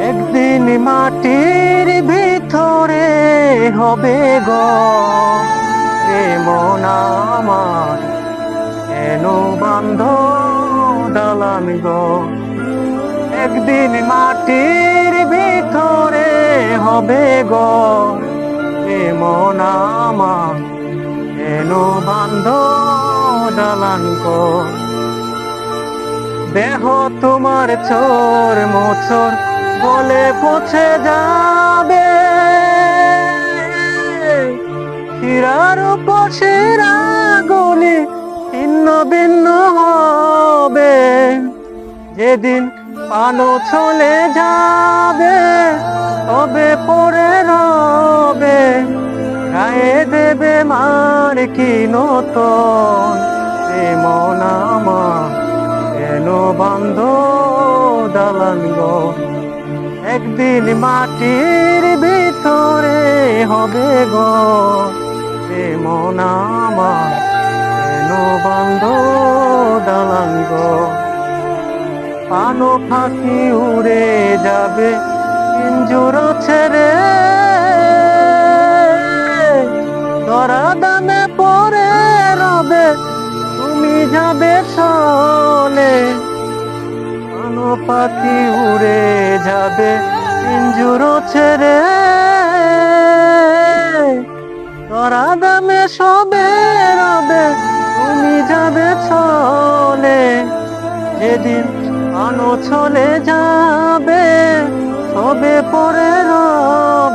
একদিন মাটির ভিতরে হবে ঘর, এ মন আমার কেন বান্ধ দালান ঘর। একদিন মাটির ভিতরে হবে ঘর, এ মন আমার কেন বান্ধ দালান ঘর। দেহ তোমার চোর মোচর বলে পৌঁছে যাবে, শিরার উপর শিরা গলি ছিন্ন ভিন্ন হবে। যেদিন পানো চলে যাবে তবে পরে রবে, গায়ে দেবে মার কি নতুন, এ মন আমার কেন বান্ধ দালান ঘর। একদিন মাটির ভিতরে হবে ঘর, এ মন আমার কেন বান্ধ দালান ঘর। পানো পাখি উড়ে যাবে পিঞ্জর ছেড়ে, ধরা দামে পরে রবে তুমি যাবে চলে। পানো পাখি উড়ে যাবে পিঞ্জর ছেড়ে, ধরা দামে সবে রবে তুমি যাবে চলে। যেদিন পানো চলে যাবে সবে পরে রবে।